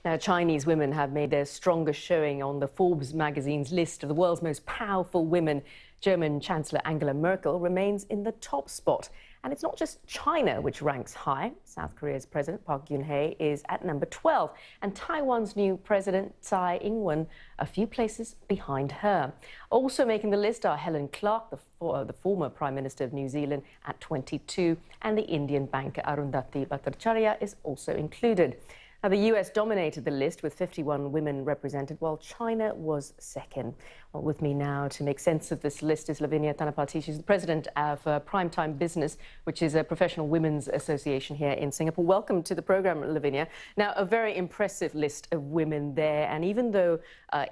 Now, Chinese women have made their strongest showing on the Forbes magazine's list of the world's most powerful women. German Chancellor Angela Merkel remains in the top spot. And it's not just China which ranks high. South Korea's President Park Geun-hye is at number 12, and Taiwan's new President Tsai Ing-wen a few places behind her. Also making the list are Helen Clark, the former Prime Minister of New Zealand, at 22, and the Indian banker Arundhati Bhattacharya is also included. Now, the US dominated the list with 51 women represented, while China was second. Well, with me now to make sense of this list is Lavinia Thanapathy. She's the president of PrimeTime Business, which is a professional women's association here in Singapore. Welcome to the program, Lavinia. Now, a very impressive list of women there. And even though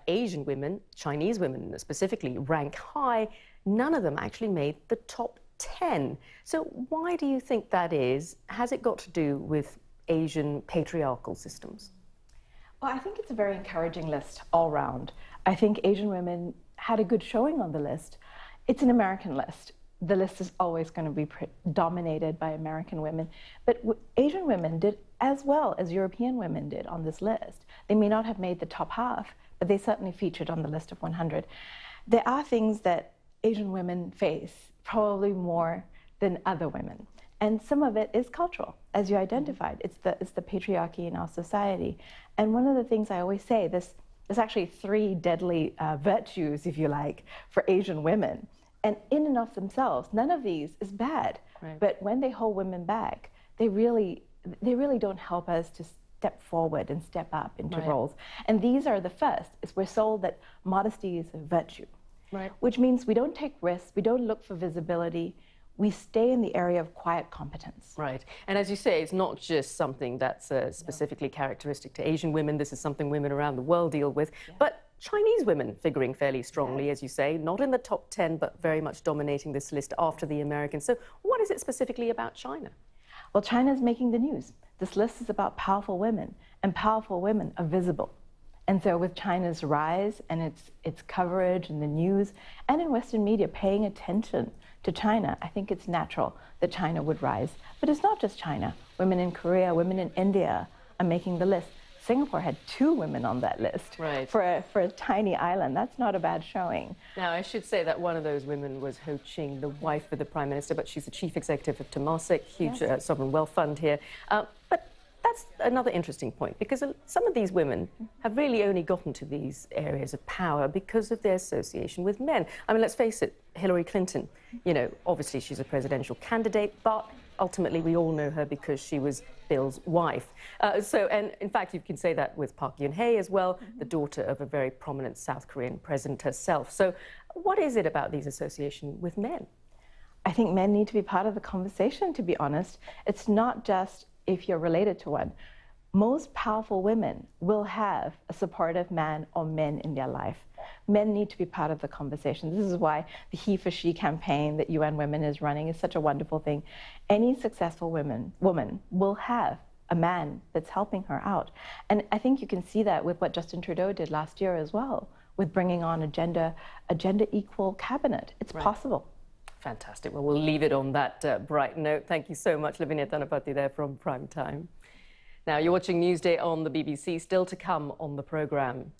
Asian women, Chinese women specifically, rank high, none of them actually made the top 10. So why do you think that is? Has it got to do with Asian patriarchal systems? Well, I think it's a very encouraging list all round. I think Asian women had a good showing on the list. It's an American list. The list is always going to be dominated by American women. But Asian women did as well as European women did on this list. They may not have made the top half, but they certainly featured on the list of 100. There are things that Asian women face, probably more than other women. And some of it is cultural, as you identified. It's the patriarchy in our society. And one of the things I always say, there's actually 3 deadly virtues, if you like, for Asian women. And in and of themselves, none of these is bad. Right. But when they hold women back, they really don't help us to step forward and step up into roles. And these are the first. We're sold that modesty is a virtue, which means we don't take risks, we don't look for visibility. We stay in the area of quiet competence. Right. And as you say, it's not just something that's specifically characteristic to Asian women. This is something women around the world deal with. Yeah. But Chinese women figuring fairly strongly, as you say, not in the top 10, but very much dominating this list after the Americans. So what is it specifically about China? Well, China's making the news. This list is about powerful women, and powerful women are visible. And so with China's rise and its coverage in the news and in Western media paying attention to China, I think it's natural that China would rise. But it's not just China. Women in Korea, women in India are making the list. Singapore had 2 women on that list for a tiny island. That's not a bad showing. Now, I should say that one of those women was Ho Ching, the wife of the Prime Minister, but she's the chief executive of Temasek, huge sovereign wealth fund here. But that's another interesting point, because some of these women have really only gotten to these areas of power because of their association with men. I mean, let's face it, Hillary Clinton, you know, obviously she's a presidential candidate, but ultimately we all know her because she was Bill's wife. And in fact, you can say that with Park Geun-hye as well, the daughter of a very prominent South Korean president herself. So what is it about these associations with men? I think men need to be part of the conversation, to be honest. It's not just if you're related to one. Most powerful women will have a supportive man or men in their life. Men need to be part of the conversation. This is why the He for She campaign that UN Women is running is such a wonderful thing. Any successful woman will have a man that's helping her out. And I think you can see that with what Justin Trudeau did last year as well, with bringing on a gender equal cabinet. It's possible. Fantastic. Well, we'll leave it on that bright note. Thank you so much, Lavinia Thanapathy there from PrimeTime. Now, you're watching Newsday on the BBC. Still to come on the programme.